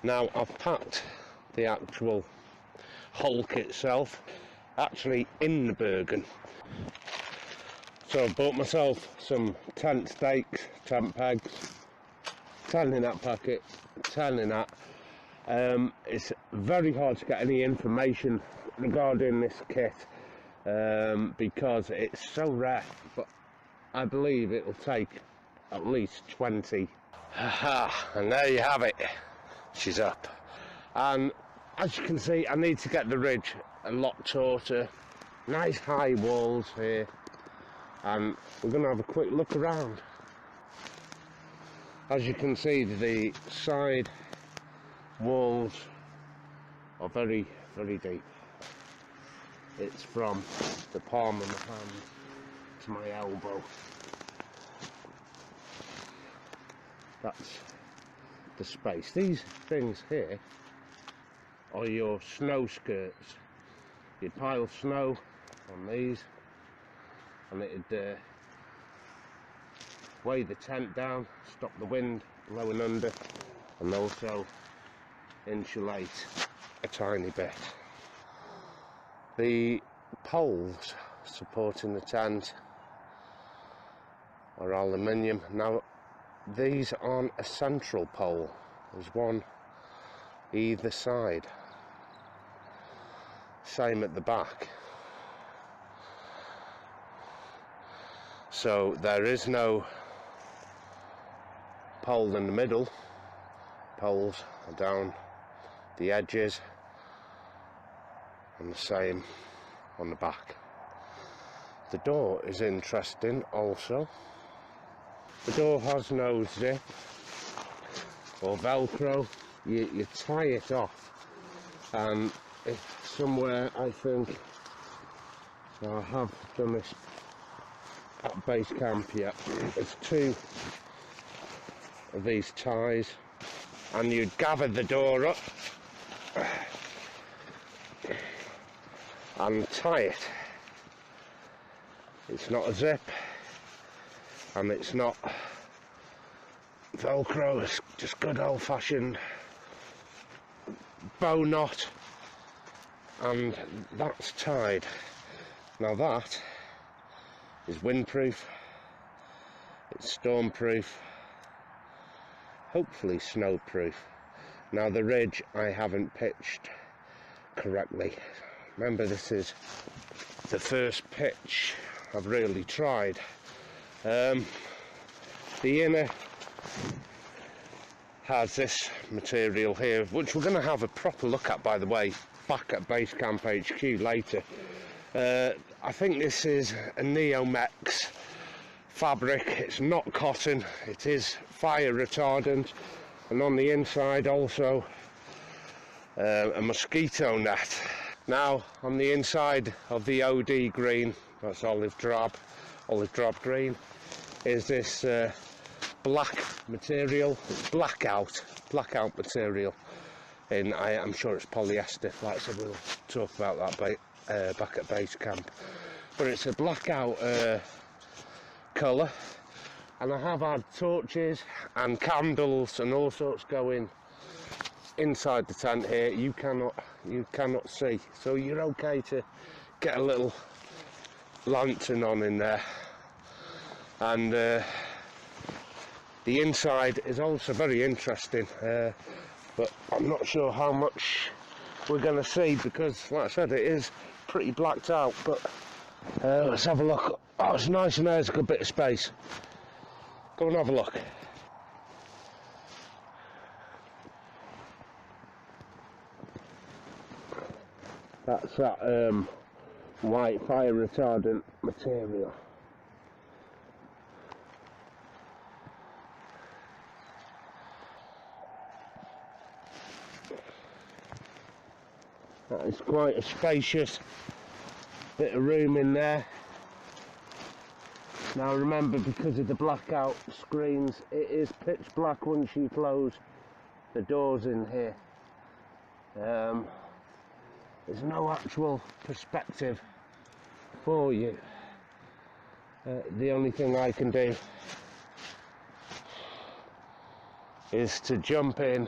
Now I've packed the actual hulk itself actually in the Bergen. So I bought myself some tent stakes, tent pegs, 10 in that packet, 10 in that. It's very hard to get any information regarding this kit because it's so rare, but I believe it'll take at least 20. And there you have it, she's up. And as you can see, I need to get the ridge a lot shorter. Nice high walls here, and we're going to have a quick look around. As you can see, the side walls are very, very deep. It's from the palm of my hand to my elbow. That's the space. These things here are your snow skirts. You'd pile snow on these and it'd weigh the tent down, stop the wind blowing under, and also insulate a tiny bit. The poles supporting the tent are aluminium. Now these aren't a central pole, there's one either side. Same at the back. So there is no pole in the middle. Poles are down the edges, and the same on the back. The door is interesting also. The door has no zip or velcro. You tie it off, and if somewhere, I think, I have done this at base camp yet, there's 2 of these ties, and you gather the door up and tie it. It's not a zip and it's not velcro, it's just good old-fashioned bow knot, and that's tied. Now that is windproof, it's stormproof, hopefully snowproof. Now the ridge I haven't pitched correctly. Remember, this is the first pitch I've really tried. The inner has this material here, which we're going to have a proper look at, by the way, back at Base Camp HQ later. I think this is a Neomex fabric. It's not cotton, it is fire retardant, and on the inside also a mosquito net. Now on the inside of the OD green, that's olive drab green, is this black material. It's blackout material, and I'm sure it's polyester. Like I said, we'll talk about that back at base camp, but it's a blackout colour, and I have had torches and candles and all sorts going inside the tent here. You cannot see, so you're okay to get a little lantern on in there. And the inside is also very interesting, but I'm not sure how much we're going to see, because like I said, it is pretty blacked out. But let's have a look. Oh, it's nice in there, there's a good bit of space. Go and have a look. That's that white fire retardant material. That is quite a spacious bit of room in there. Now remember, because of the blackout screens, it is pitch black once you close the doors in here. There's no actual perspective for you. The only thing I can do is to jump in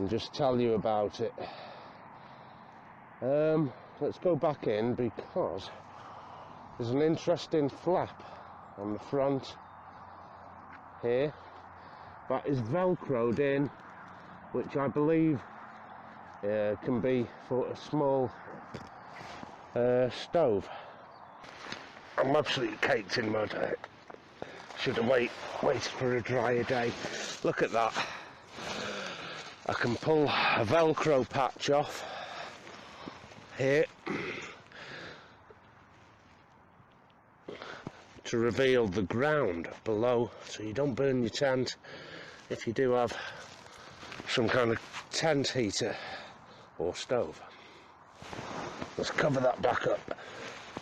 and just tell you about it. Let's go back in because there's an interesting flap on the front here that is velcroed in, which I believe can be for a small stove. I'm absolutely caked in mud. Should have waited for a drier day. Look at that. I can pull a velcro patch off here to reveal the ground below, so you don't burn your tent if you do have some kind of tent heater or stove. Let's cover that back up.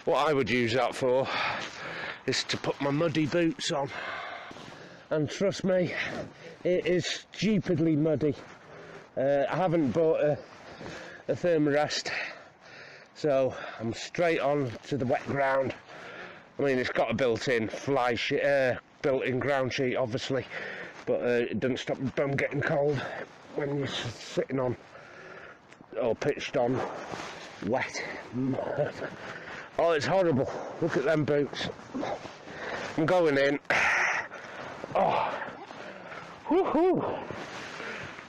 What I would use that for is to put my muddy boots on, and trust me, it is stupidly muddy. I haven't bought a thermarest, so I'm straight on to the wet ground. I mean, it's got a built-in built-in ground sheet, obviously, but it doesn't stop the bum getting cold when you're sitting on or pitched on wet mud. Oh, it's horrible. Look at them boots. I'm going in. Oh, woohoo!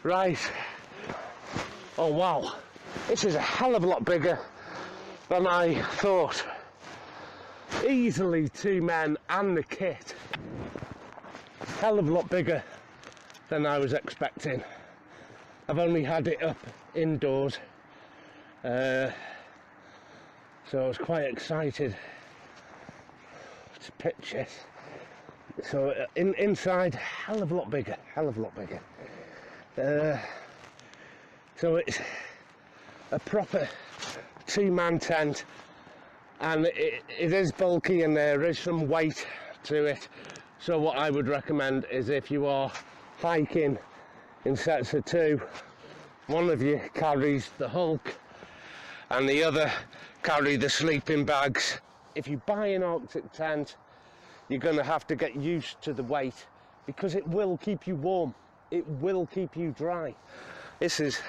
Right. Oh wow, this is a hell of a lot bigger than I thought. Easily 2 men and the kit. Hell of a lot bigger than I was expecting. I've only had it up indoors, so I was quite excited to pitch it. So inside, hell of a lot bigger, hell of a lot bigger. So it's a proper 2-man tent, and it is bulky and there is some weight to it. So what I would recommend is, if you are hiking in sets of 2, one of you carries the hulk and the other carry the sleeping bags. If you buy an Arctic tent, you're going to have to get used to the weight, because it will keep you warm, it will keep you dry. This is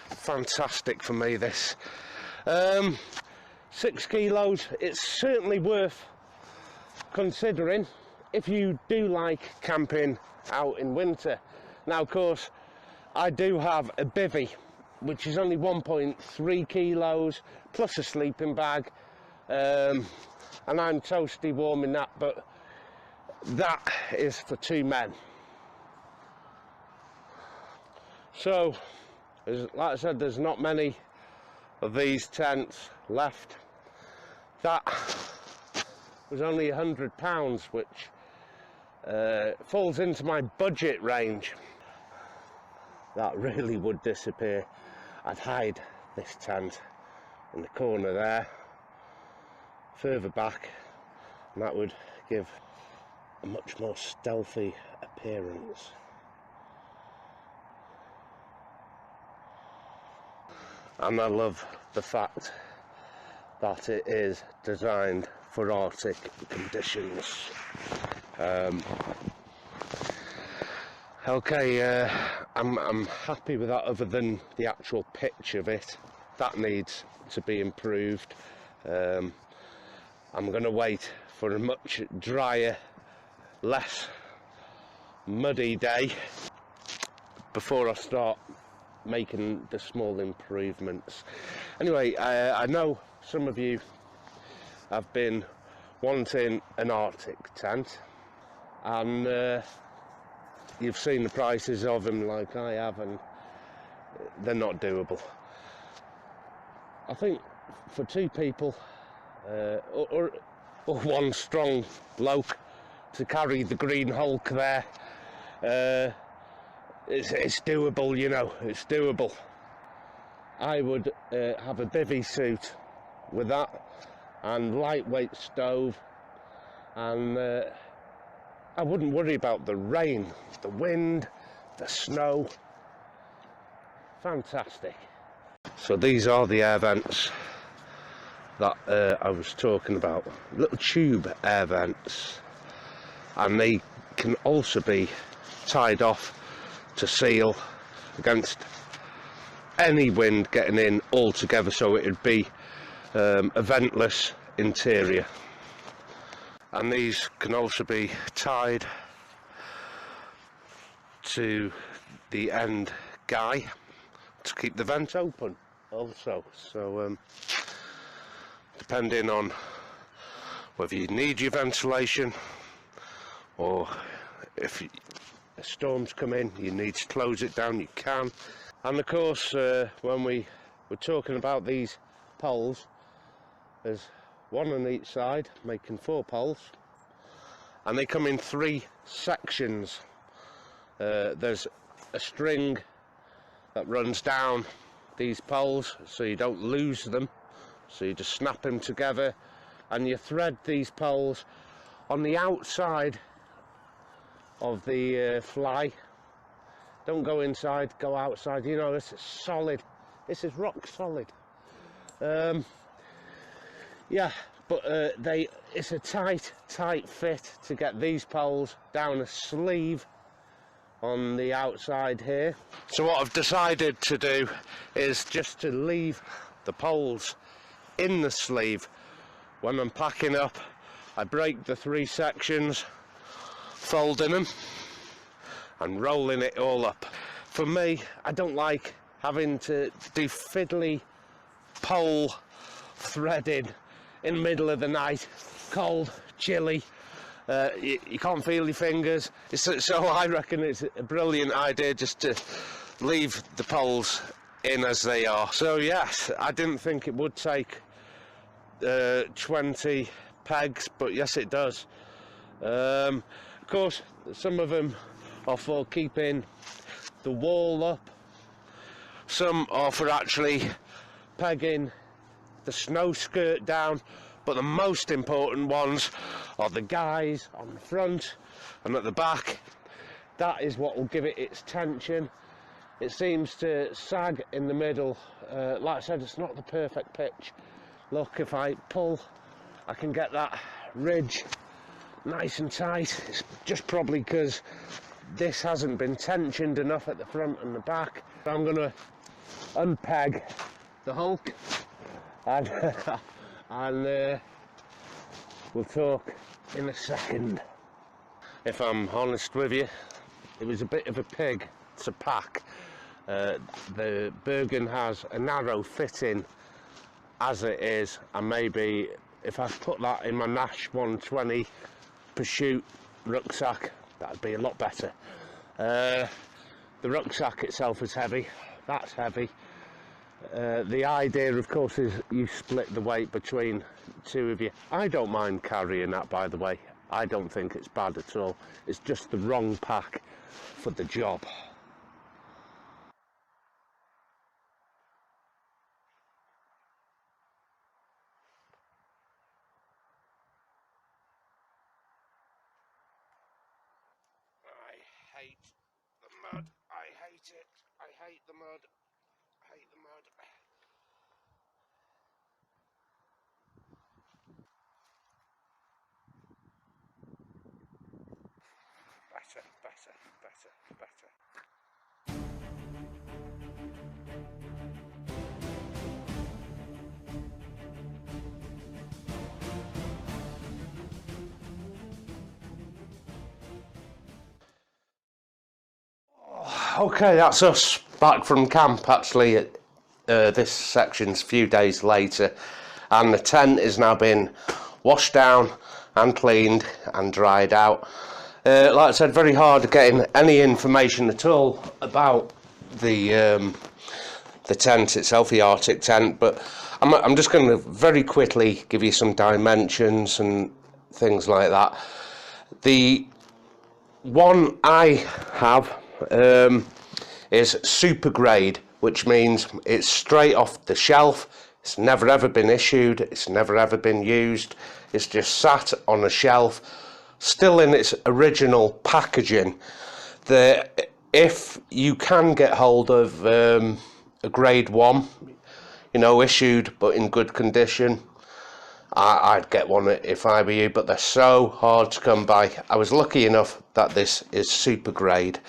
fantastic for me, this. 6 kilos, it's certainly worth considering if you do like camping out in winter. Now, of course, I do have a bivvy, which is only 1.3 kilos, plus a sleeping bag, and I'm toasty warm in that, but that is for 2 men. So, like I said, there's not many of these tents left. That was only £100, which falls into my budget range. That really would disappear. I'd hide this tent in the corner there, further back, and that would give a much more stealthy appearance. And I love the fact that it is designed for Arctic conditions. Okay, I'm happy with that, other than the actual pitch of it. That needs to be improved. I'm going to wait for a much drier, less muddy day before I start making the small improvements. Anyway, I know some of you have been wanting an Arctic tent, and you've seen the prices of them like I have, and they're not doable. I think for 2 people, or one strong bloke to carry the green hulk there, it's doable, you know, it's doable. I would have a bivvy suit with that, and lightweight stove, and I wouldn't worry about the rain, the wind, the snow. Fantastic. So these are the air vents that I was talking about, little tube air vents, and they can also be tied off to seal against any wind getting in altogether, so it would be a ventless interior. And these can also be tied to the end guy to keep the vent open also. So depending on whether you need your ventilation, or if a storm's come in, you need to close it down, you can. And of course, when we were talking about these poles, there's one on each side, making 4 poles, and they come in 3 sections. There's a string that runs down these poles so you don't lose them, so you just snap them together, and you thread these poles on the outside of the fly. Don't go inside, go outside. You know, this is solid, this is rock solid. Yeah, but it's a tight fit to get these poles down a sleeve on the outside here. So what I've decided to do is just to leave the poles in the sleeve. When I'm packing up, I break the 3 sections, folding them and rolling it all up. For me, I don't like having to do fiddly pole threading in the middle of the night, cold, chilly. You can't feel your fingers, so I reckon it's a brilliant idea just to leave the poles in as they are. So yes, I didn't think it would take 20 pegs, but yes it does. Of course, some of them are for keeping the wall up, some are for actually pegging the snow skirt down, but the most important ones are the guys on the front and at the back. That is what will give it its tension. It seems to sag in the middle. Like I said, it's not the perfect pitch. Look, if I pull, I can get that ridge nice and tight. It's just probably because this hasn't been tensioned enough at the front and the back. I'm going to unpeg the Hulk and we'll talk in a second. If I'm honest with you, it was a bit of a pig to pack. The Bergen has a narrow fitting as it is, and maybe if I put that in my Nash 120 Pursuit rucksack, that'd be a lot better. The rucksack itself is heavy, that's heavy. The idea, of course, is you split the weight between 2 of you. I don't mind carrying that, by the way. I don't think it's bad at all. It's just the wrong pack for the job. I hate the mud. I hate it. I hate the mud. I hate the mud. Better, better, better, better. Okay, that's us back from camp. Actually, this section's a few days later, and the tent is now been washed down and cleaned and dried out. Like I said, very hard getting any information at all about the tent itself, the Arctic tent, but I'm just going to very quickly give you some dimensions and things like that. The one I have is super grade, which means it's straight off the shelf. It's never ever been issued, it's never ever been used. It's just sat on a shelf, still in its original packaging. If you can get hold of a grade 1, you know, issued but in good condition, I'd get one if I were you, but they're so hard to come by. I was lucky enough that this is super grade.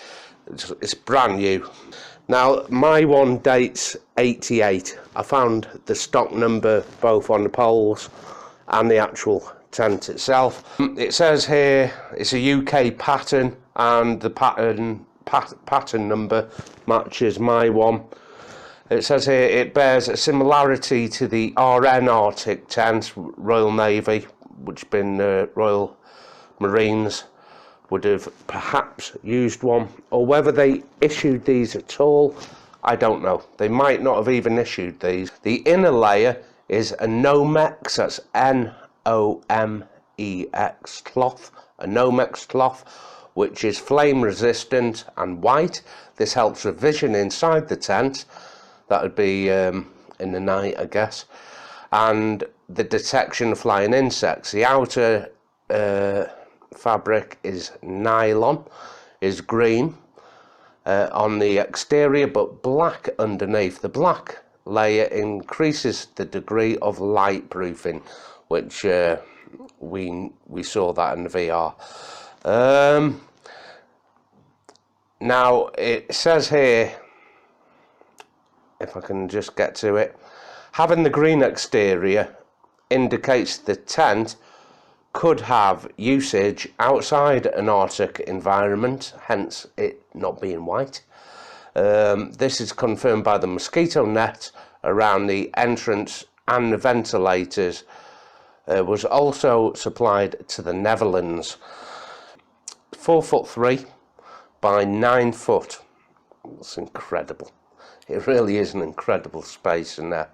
It's brand new. Now my one dates 88. I found the stock number both on the poles and the actual tent itself. It says here it's a UK pattern, and the pattern number matches my one. It says here it bears a similarity to the RN Arctic tent, Royal Navy, which been Royal Marines would have perhaps used one, or whether they issued these at all, I don't know. They might not have even issued these. The inner layer is a Nomex, that's N-O-M-E-X cloth, a Nomex cloth, which is flame resistant and white. This helps with vision inside the tent. That would be in the night, I guess, and the detection of flying insects. The outer fabric is nylon, is green on the exterior but black underneath. The black layer increases the degree of light proofing, which we saw that in the VR. Now it says here, if I can just get to it, having the green exterior indicates the tent could have usage outside an Arctic environment, hence it not being white. This is confirmed by the mosquito net around the entrance, and the ventilators was also supplied to the Netherlands. 4'3" by 9 foot. That's incredible. It really is an incredible space in there.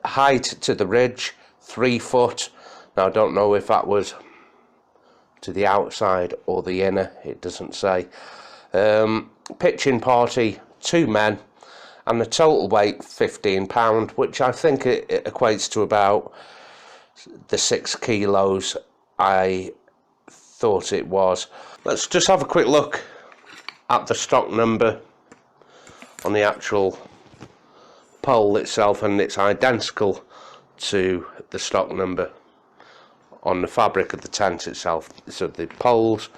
Height to the ridge, 3 foot. Now I don't know if that was to the outside or the inner, it doesn't say. Pitching party, 2 men, and the total weight £15, which I think it equates to about the 6 kilos I thought it was. Let's just have a quick look at the stock number on the actual pole itself, and it's identical to the stock number on the fabric of the tent itself. So the poles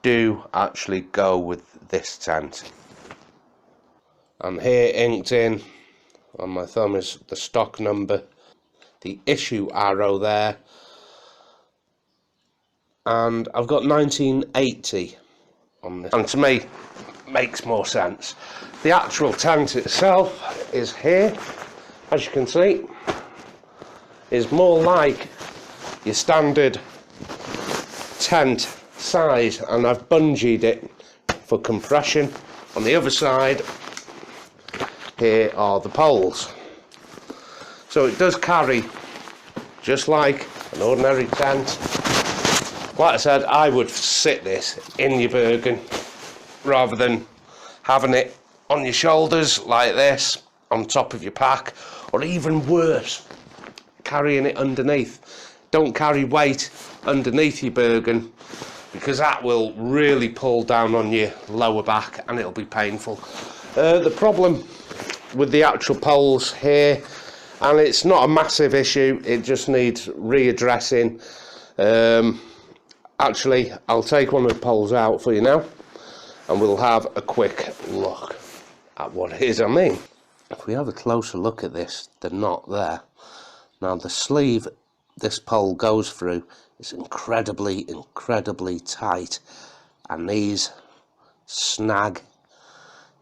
do actually go with this tent. And here inked in on my thumb is the stock number, the issue arrow there, and I've got 1980 on this, and to me makes more sense. The actual tent itself is here, as you can see, is more like your standard tent size, and I've bungeed it for compression. On the other side here are the poles, so it does carry just like an ordinary tent. Like I said, I would sit this in your Bergen rather than having it on your shoulders like this on top of your pack, or even worse, carrying it underneath. Don't carry weight underneath your Bergen, because that will really pull down on your lower back and it'll be painful. The problem with the actual poles here, and it's not a massive issue, it just needs readdressing. Actually, I'll take one of the poles out for you now and we'll have a quick look at what it is I mean. If we have a closer look at this, the knot there. Now the sleeve this pole goes through is incredibly tight, and these snag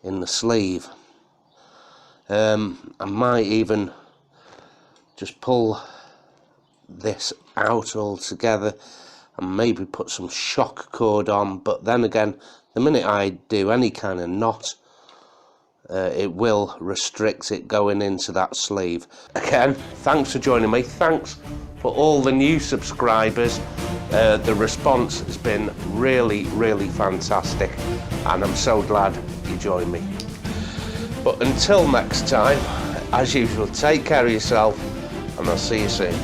in the sleeve. I might even just pull this out altogether and maybe put some shock cord on, but then again, the minute I do any kind of knot, it will restrict it going into that sleeve. Again, thanks for joining me. Thanks for all the new subscribers. The response has been really fantastic, and I'm so glad you joined me. But until next time, as usual, take care of yourself, and I'll see you soon.